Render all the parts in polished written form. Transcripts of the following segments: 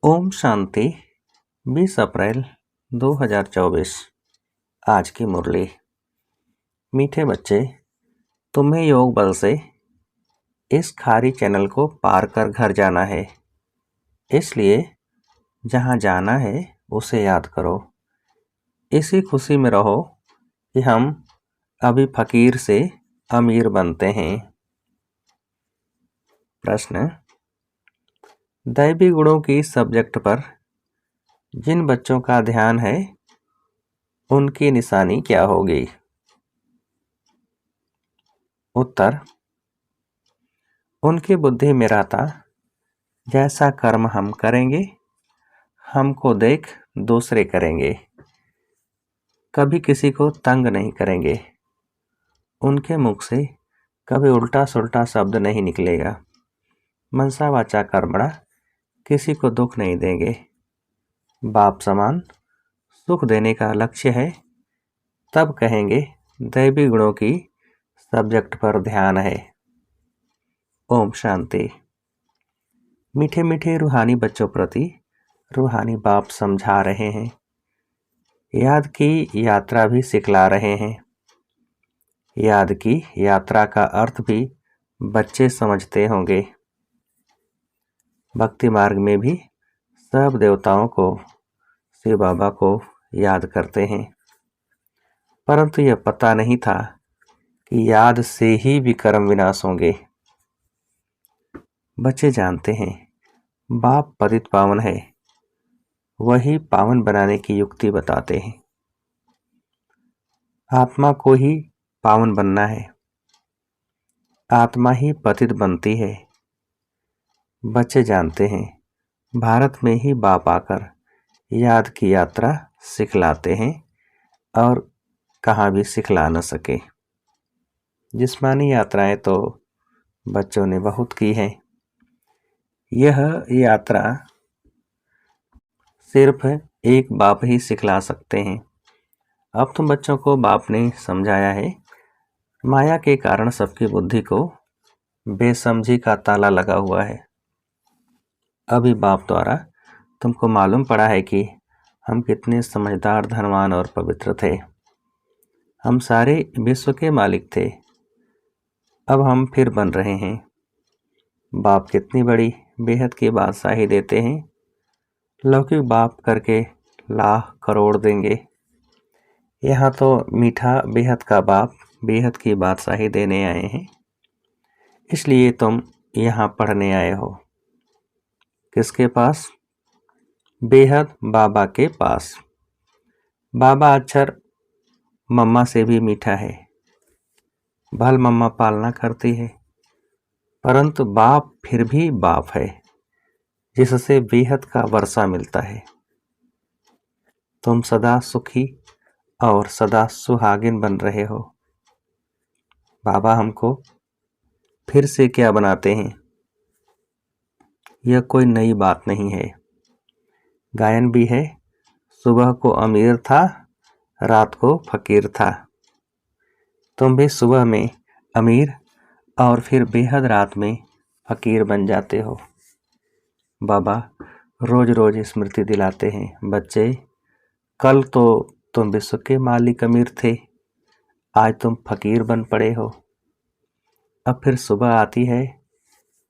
ओम शांति। 20 अप्रैल 2024। आज की मुरली। मीठे बच्चे, तुम्हें योग बल से इस खारी चैनल को पार कर घर जाना है। इसलिए जहाँ जाना है उसे याद करो। इसी खुशी में रहो कि हम अभी फकीर से अमीर बनते हैं। प्रश्न: दैवी गुणों की सब्जेक्ट पर जिन बच्चों का ध्यान है उनकी निशानी क्या होगी? उत्तर: उनकी बुद्धि में रहता, जैसा कर्म हम करेंगे हमको देख दूसरे करेंगे, कभी किसी को तंग नहीं करेंगे। उनके मुख से कभी उल्टा सुल्टा शब्द नहीं निकलेगा। मनसा वाचा कर्मणा, किसी को दुख नहीं देंगे। बाप समान सुख देने का लक्ष्य है, तब कहेंगे दैवी गुणों की सब्जेक्ट पर ध्यान है। ओम शांति। मीठे मीठे रूहानी बच्चों प्रति रूहानी बाप समझा रहे हैं। याद की यात्रा भी सिखला रहे हैं। याद की यात्रा का अर्थ भी बच्चे समझते होंगे। भक्ति मार्ग में भी सब देवताओं को, शिव बाबा को याद करते हैं, परंतु यह पता नहीं था कि याद से ही विकर्म विनाश होंगे। बच्चे जानते हैं बाप पतित पावन है, वही पावन बनाने की युक्ति बताते हैं। आत्मा को ही पावन बनना है, आत्मा ही पतित बनती है। बच्चे जानते हैं भारत में ही बाप आकर याद की यात्रा सिखलाते हैं और कहाँ भी सिखला न सके। जिस्मानी यात्राएं तो बच्चों ने बहुत की हैं। यह यात्रा सिर्फ एक बाप ही सिखला सकते हैं। अब तो बच्चों को बाप ने समझाया है, माया के कारण सबकी बुद्धि को बेसमझी का ताला लगा हुआ है। अभी बाप द्वारा तुमको मालूम पड़ा है कि हम कितने समझदार, धनवान और पवित्र थे। हम सारे विश्व के मालिक थे, अब हम फिर बन रहे हैं। बाप कितनी बड़ी बेहद की बादशाही देते हैं। लौकिक बाप करके लाख करोड़ देंगे। यहाँ तो मीठा बेहद का बाप बेहद की बादशाही देने आए हैं, इसलिए तुम यहाँ पढ़ने आए हो। किसके पास? बेहद बाबा के पास। बाबा अक्षर मम्मा से भी मीठा है। भल मम्मा पालना करती है, परंतु बाप फिर भी बाप है, जिससे बेहद का वर्षा मिलता है। तुम सदा सुखी और सदा सुहागिन बन रहे हो। बाबा हमको फिर से क्या बनाते हैं? यह कोई नई बात नहीं है। गायन भी है, सुबह को अमीर था, रात को फकीर था। तुम भी सुबह में अमीर और फिर बेहद रात में फकीर बन जाते हो। बाबा रोज रोज स्मृति दिलाते हैं, बच्चे कल तो तुम विश्व के मालिक अमीर थे, आज तुम फकीर बन पड़े हो। अब फिर सुबह आती है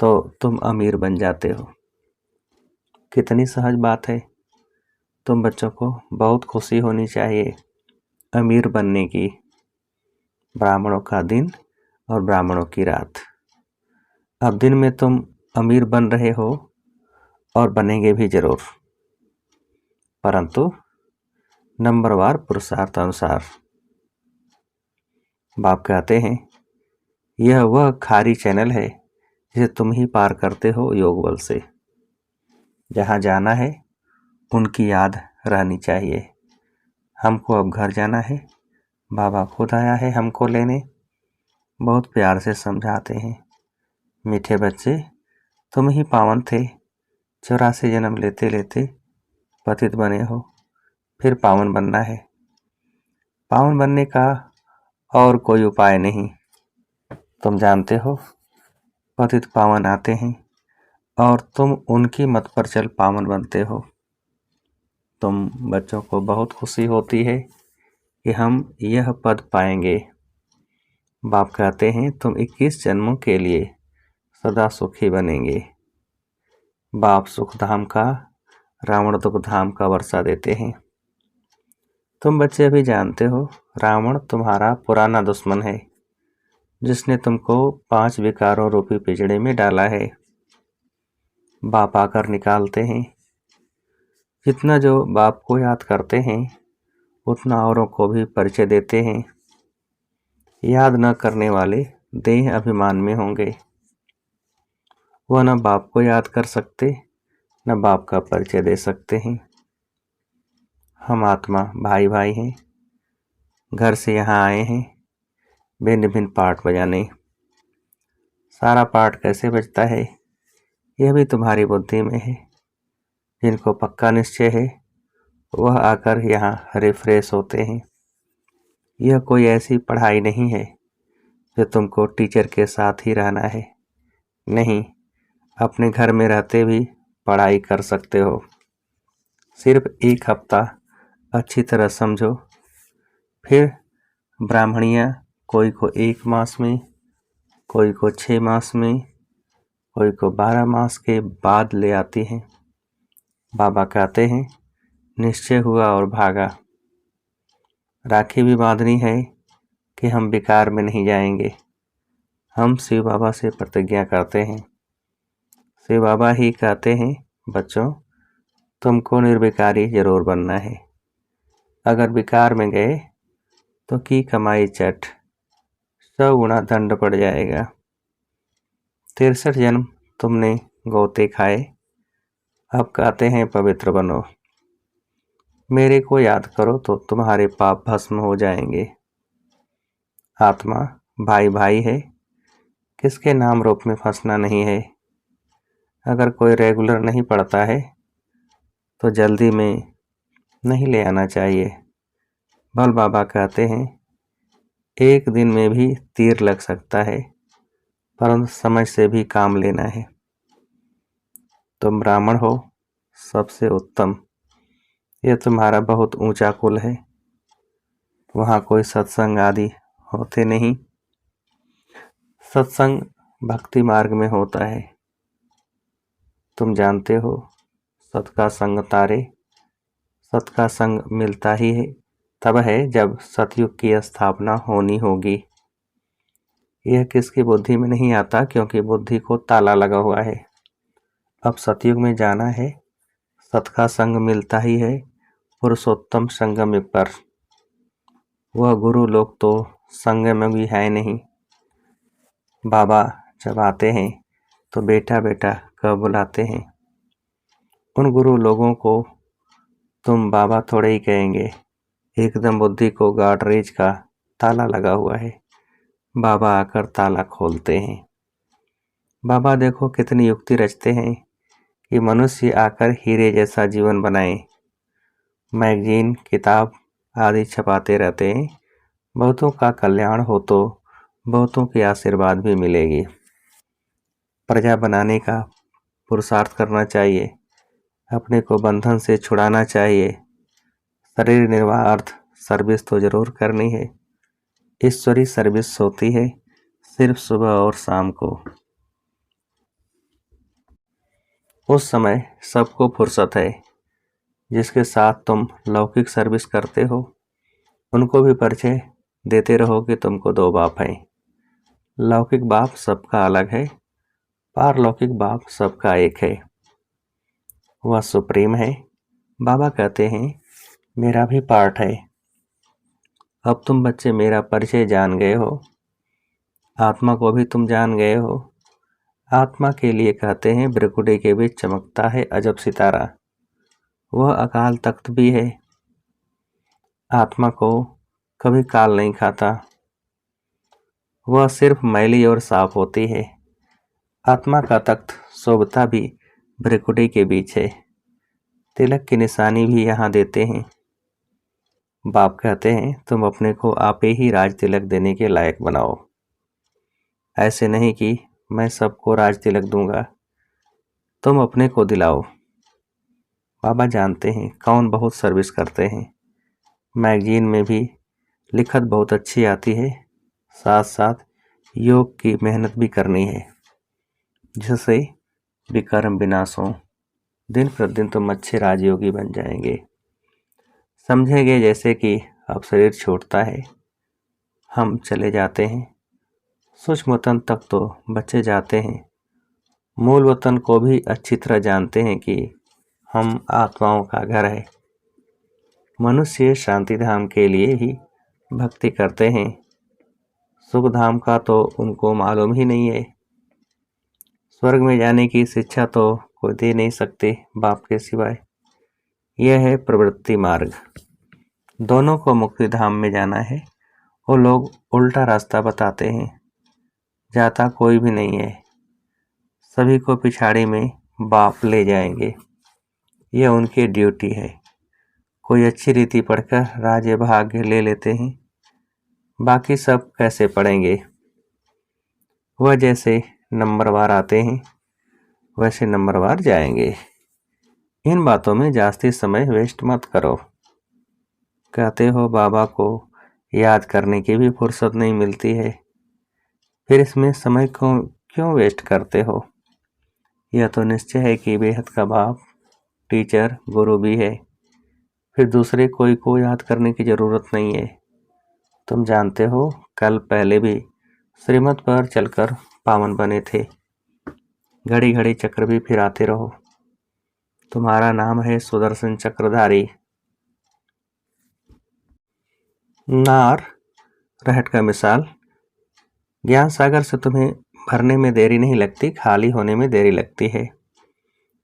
तो तुम अमीर बन जाते हो। कितनी सहज बात है। तुम बच्चों को बहुत खुशी होनी चाहिए अमीर बनने की। ब्राह्मणों का दिन और ब्राह्मणों की रात। अब दिन में तुम अमीर बन रहे हो और बनेंगे भी जरूर, परंतु नंबरवार पुरुषार्थ अनुसार। बाप कहते हैं यह वह खारी चैनल है जिसे तुम ही पार करते हो योग बल से। जहाँ जाना है उनकी याद रहनी चाहिए। हमको अब घर जाना है, बाबा खुद आया है हमको लेने। बहुत प्यार से समझाते हैं, मीठे बच्चे तुम ही पावन थे, 84 जन्म लेते लेते पतित बने हो, फिर पावन बनना है। पावन बनने का और कोई उपाय नहीं। तुम जानते हो पतित पावन आते हैं और तुम उनकी मत पर चल पावन बनते हो। तुम बच्चों को बहुत खुशी होती है कि हम यह पद पाएंगे। बाप कहते हैं तुम 21 जन्मों के लिए सदा सुखी बनेंगे। बाप सुख धाम का, रावण दुख धाम का वर्षा देते हैं। तुम बच्चे अभी जानते हो रावण तुम्हारा पुराना दुश्मन है, जिसने तुमको 5 विकारों रूपी पिंजड़े में डाला है। बाप आकर निकालते हैं। जितना जो बाप को याद करते हैं उतना औरों को भी परिचय देते हैं। याद न करने वाले देह अभिमान में होंगे। वह न बाप को याद कर सकते न बाप का परिचय दे सकते हैं। हम आत्मा भाई भाई हैं। घर से यहाँ आए हैं भिन्न भिन्न पाठ बजाने। सारा पाठ कैसे बजता है यह भी तुम्हारी बुद्धि में है। जिनको पक्का निश्चय है वह आकर यहाँ रिफ्रेश होते हैं। यह कोई ऐसी पढ़ाई नहीं है जो तुमको टीचर के साथ ही रहना है। नहीं, अपने घर में रहते भी पढ़ाई कर सकते हो। सिर्फ 1 हफ्ता अच्छी तरह समझो, फिर ब्राह्मणियाँ कोई को 1 मास में, कोई को 6 मास में, कोई को 12 मास के बाद ले आती हैं। बाबा कहते हैं निश्चय हुआ और भागा। राखी भी बांधनी है कि हम विकार में नहीं जाएंगे। हम शिव बाबा से प्रतिज्ञा करते हैं। शिव बाबा ही कहते हैं बच्चों तुमको निर्विकारी जरूर बनना है। अगर विकार में गए तो की कमाई चट 100 गुना दंड पड़ जाएगा। 63 जन्म तुमने गोते खाए, अब कहते हैं पवित्र बनो। मेरे को याद करो तो तुम्हारे पाप भस्म हो जाएंगे। आत्मा भाई भाई है, किसके नाम रूप में फंसना नहीं है। अगर कोई रेगुलर नहीं पढ़ता है तो जल्दी में नहीं ले आना चाहिए। भल बाबा कहते हैं 1 दिन में भी तीर लग सकता है, परंतु समझ से भी काम लेना है। तुम ब्राह्मण हो, सबसे उत्तम। यह तुम्हारा बहुत ऊंचा कुल है। वहाँ कोई सत्संग आदि होते नहीं। सत्संग भक्ति मार्ग में होता है। तुम जानते हो सत का संग तारे। सत का संग मिलता ही है तब है जब सतयुग की स्थापना होनी होगी। यह किसकी बुद्धि में नहीं आता, क्योंकि बुद्धि को ताला लगा हुआ है। अब सतयुग में जाना है, सत का संग मिलता ही है पुरुषोत्तम संगम युग पर। वह गुरु लोग तो संग में भी है नहीं। बाबा जब आते हैं तो बेटा बेटा कह बुलाते हैं। उन गुरु लोगों को तुम बाबा थोड़े ही कहेंगे। एकदम बुद्धि को गॉडरेज का ताला लगा हुआ है। बाबा आकर ताला खोलते हैं। बाबा देखो कितनी युक्ति रचते हैं कि मनुष्य आकर हीरे जैसा जीवन बनाए। मैगजीन किताब आदि छपाते रहते हैं। बहुतों का कल्याण हो तो बहुतों की आशीर्वाद भी मिलेगी। प्रजा बनाने का पुरुषार्थ करना चाहिए। अपने को बंधन से छुड़ाना चाहिए। शरीर निर्वाहार्थ सर्विस तो जरूर करनी है। ईश्वरी सर्विस होती है सिर्फ सुबह और शाम को। उस समय सबको फुर्सत है। जिसके साथ तुम लौकिक सर्विस करते हो उनको भी परिचय देते रहो कि तुमको 2 बाप हैं। लौकिक बाप सबका अलग है, पारलौकिक बाप सबका एक है। वह सुप्रीम है। बाबा कहते हैं मेरा भी पार्ट है। अब तुम बच्चे मेरा परिचय जान गए हो। आत्मा को भी तुम जान गए हो। आत्मा के लिए कहते हैं ब्रकुटे के बीच चमकता है अजब सितारा। वह अकाल तख्त भी है। आत्मा को कभी काल नहीं खाता। वह सिर्फ मैली और साफ होती है। आत्मा का तख्त शोभता भी भ्रिकुटी के बीच है। तिलक की निशानी भी यहाँ देते हैं। बाप कहते हैं तुम अपने को आपे ही राज तिलक देने के लायक बनाओ। ऐसे नहीं कि मैं सबको राज तिलक दूंगा। तुम अपने को दिलाओ। बाबा जानते हैं कौन बहुत सर्विस करते हैं। मैगजीन में भी लिखत बहुत अच्छी आती है, साथ साथ योग की मेहनत भी करनी है, जिससे विकर्म विनाश हो। दिन प्रतिदिन तुम अच्छे राजयोगी बन जाएंगे। समझेंगे जैसे कि अब शरीर छूटता है, हम चले जाते हैं, सूक्ष्म वतन तक तो बचे जाते हैं, मूल वतन को भी अच्छी तरह जानते हैं कि हम आत्माओं का घर है। मनुष्य शांति धाम के लिए ही भक्ति करते हैं, सुख धाम का तो उनको मालूम ही नहीं है। स्वर्ग में जाने की शिक्षा तो कोई दे नहीं सकते बाप के सिवाय। यह है प्रवृत्ति मार्ग। दोनों को मुक्ति धाम में जाना है। वो लोग उल्टा रास्ता बताते हैं, जाता कोई भी नहीं है, सभी को पिछाड़ी में बाप ले जाएंगे। यह उनकी ड्यूटी है। कोई अच्छी रीति पढ़कर राज्य भाग्य ले लेते हैं, बाकी सब कैसे पढ़ेंगे। वह जैसे नंबरवार आते हैं वैसे नंबरवार जाएंगे। इन बातों में जास्ती समय वेस्ट मत करो। कहते हो बाबा को याद करने की भी फुर्सत नहीं मिलती है, फिर इसमें समय को क्यों वेस्ट करते हो। यह तो निश्चय है कि बेहद का बाप टीचर गुरु भी है, फिर दूसरे कोई को याद करने की ज़रूरत नहीं है। तुम जानते हो कल पहले भी श्रीमत पर चलकर पावन बने थे। घड़ी घड़ी चक्र भी फिराते रहो। तुम्हारा नाम है सुदर्शन चक्रधारी। नार रहट का मिसाल, ज्ञान सागर से तुम्हें भरने में देरी नहीं लगती, खाली होने में देरी लगती है।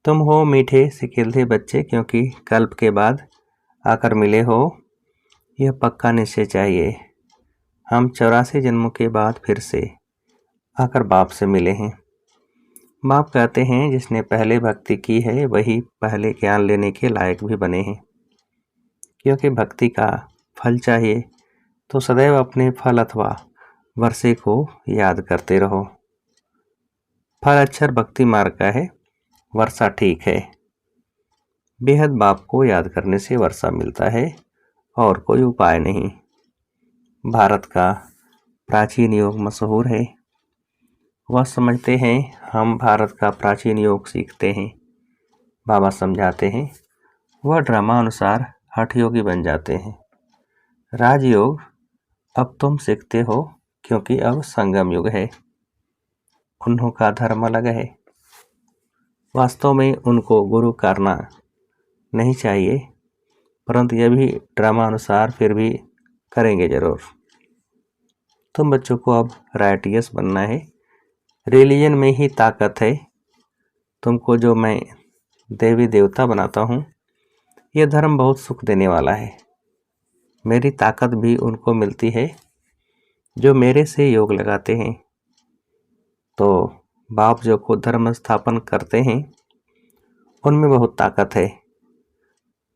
तुम हो मीठे सिकिलधे बच्चे, क्योंकि कल्प के बाद आकर मिले हो, यह पक्का निश्चय चाहिए। हम 84 जन्मों के बाद फिर से आकर बाप से मिले हैं। बाप कहते हैं जिसने पहले भक्ति की है वही पहले ज्ञान लेने के लायक भी बने हैं। क्योंकि भक्ति का फल चाहिए तो सदैव अपने फल अथवा वर्षे को याद करते रहो। फल अक्षर भक्ति मार्ग का है, वर्षा ठीक है। बेहद बाप को याद करने से वर्षा मिलता है और कोई उपाय नहीं। भारत का प्राचीन योग मशहूर है। वह समझते हैं हम भारत का प्राचीन योग सीखते हैं। बाबा समझाते हैं वह ड्रामा अनुसार हठ योगी बन जाते हैं। राजयोग अब तुम सीखते हो, क्योंकि अब संगम युग है। उन्हों का धर्म अलग है। वास्तव में उनको गुरु करना नहीं चाहिए, परंतु यह भी ड्रामा अनुसार फिर भी करेंगे जरूर। तुम बच्चों को अब राइटियस बनना है। रिलीजन में ही ताकत है। तुमको जो मैं देवी देवता बनाता हूँ, यह धर्म बहुत सुख देने वाला है। मेरी ताकत भी उनको मिलती है जो मेरे से योग लगाते हैं। तो बाप जो को धर्म स्थापन करते हैं उनमें बहुत ताकत है।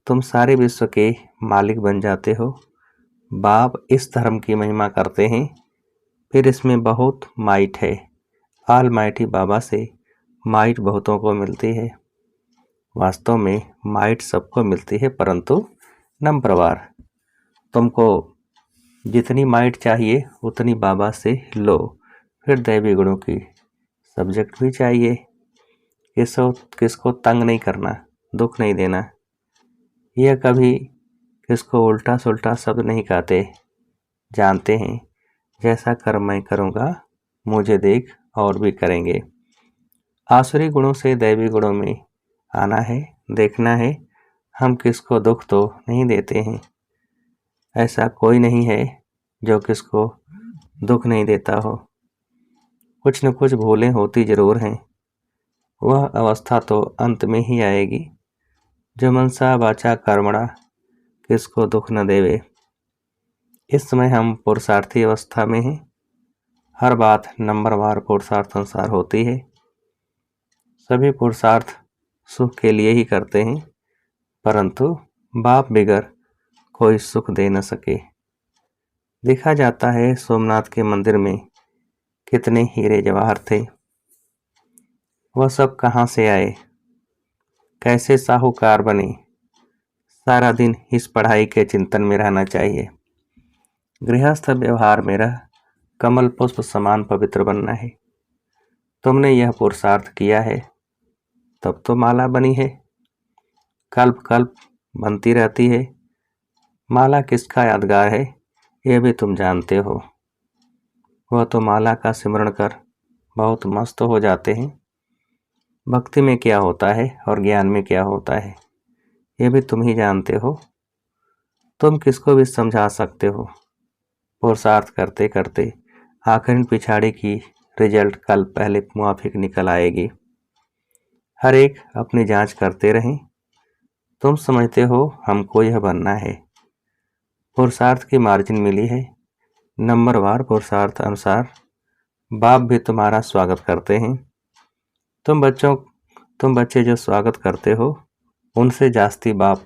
तुम सारे विश्व के मालिक बन जाते हो। बाप इस धर्म की महिमा करते हैं, फिर इसमें बहुत माइट है। ऑल माइटी बाबा से माइट बहुतों को मिलती है। वास्तव में माइट सबको मिलती है, परंतु नंबरवार। तुमको जितनी माइट चाहिए उतनी बाबा से लो। फिर दैवी गुणों की सब्जेक्ट भी चाहिए। किसको तंग नहीं करना, दुख नहीं देना। यह कभी किसको उल्टा सुल्टा शब्द नहीं कहते। जानते हैं जैसा कर्म मैं करूँगा मुझे देख और भी करेंगे। आसुरी गुणों से दैवी गुणों में आना है, देखना है हम किसको दुख तो नहीं देते हैं। ऐसा कोई नहीं है जो किसको दुख नहीं देता हो। कुछ न कुछ भूलें होती जरूर हैं। वह अवस्था तो अंत में ही आएगी जो मनसा वाचा कर्मणा किसको दुख न देवे। इस समय हम पुरुषार्थी अवस्था में हैं। हर बात नंबरवार पुरुषार्थ अनुसार होती है। सभी पुरुषार्थ सुख के लिए ही करते हैं, परंतु बाप बिगर कोई सुख दे न सके। देखा जाता है सोमनाथ के मंदिर में कितने हीरे जवाहर थे। वह सब कहाँ से आए, कैसे साहूकार बने, सारा दिन इस पढ़ाई के चिंतन में रहना चाहिए। गृहस्थ व्यवहार में रह कमल पुष्प समान पवित्र बनना है। तुमने यह पुरुषार्थ किया है तब तो माला बनी है, कल्प कल्प बनती रहती है। माला किसका यादगार है यह भी तुम जानते हो। वह तो माला का सिमरण कर बहुत मस्त हो जाते हैं। भक्ति में क्या होता है और ज्ञान में क्या होता है यह भी तुम ही जानते हो। तुम किसको भी समझा सकते हो। पुरुषार्थ करते करते आखिर पिछाड़ी की रिजल्ट कल पहले मुआफिक निकल आएगी। हर एक अपनी जांच करते रहें। तुम समझते हो हमको यह बनना है। पुरुषार्थ की मार्जिन मिली है, नंबरवार पुरुषार्थ अनुसार बाप भी तुम्हारा स्वागत करते हैं। तुम बच्चे जो स्वागत करते हो उनसे जास्ती बाप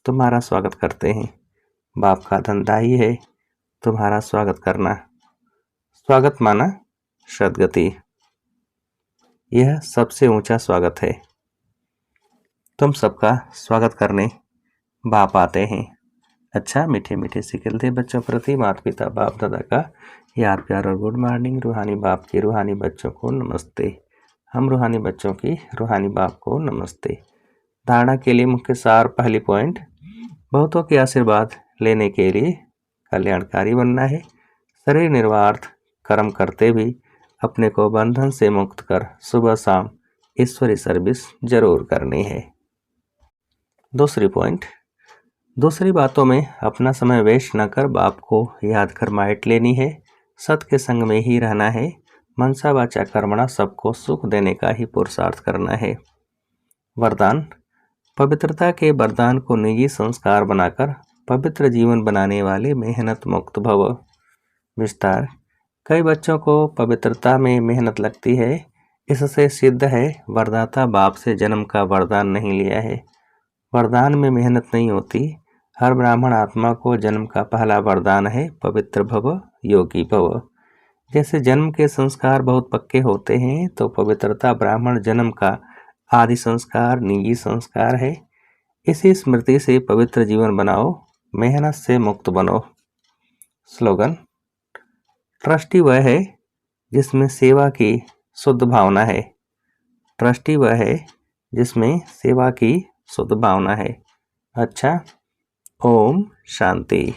तुम्हारा स्वागत करते हैं। बाप का धंधा ही है तुम्हारा स्वागत करना। स्वागत माना सद्गति, यह सबसे ऊंचा स्वागत है। तुम सबका स्वागत करने बाप आते हैं। अच्छा, मीठे मीठे से खिलते बच्चों प्रति माता पिता बाप दादा का याद प्यार और गुड मॉर्निंग। रूहानी बाप के रूहानी बच्चों को नमस्ते। हम रूहानी बच्चों की रूहानी बाप को नमस्ते। धारणा के लिए मुख्य सार, पहली पॉइंट, बहुतों के आशीर्वाद लेने के लिए कल्याणकारी बनना है। शरीर निर्वार्थ कर्म करते भी अपने को बंधन से मुक्त कर सुबह शाम ईश्वरी सर्विस जरूर करनी है। दूसरी पॉइंट, दूसरी बातों में अपना समय वेस्ट न कर बाप को याद कर माइट लेनी है। सत के संग में ही रहना है। मनसा वाचा कर्मणा सबको सुख देने का ही पुरुषार्थ करना है। वरदान, पवित्रता के वरदान को निजी संस्कार बनाकर पवित्र जीवन बनाने वाले मेहनत मुक्त भव। विस्तार, कई बच्चों को पवित्रता में मेहनत लगती है। इससे सिद्ध है वरदाता बाप से जन्म का वरदान नहीं लिया है। वरदान में मेहनत नहीं होती। हर ब्राह्मण आत्मा को जन्म का पहला वरदान है पवित्र भव, योगी भव। जैसे जन्म के संस्कार बहुत पक्के होते हैं तो पवित्रता ब्राह्मण जन्म का आदि संस्कार निजी संस्कार है। इसी स्मृति से पवित्र जीवन बनाओ, मेहनत से मुक्त बनो। स्लोगन, ट्रस्टी वह है जिसमें सेवा की शुद्ध भावना है। ट्रस्टी वह है जिसमें सेवा की शुद्ध भावना है। अच्छा, ओम शांति।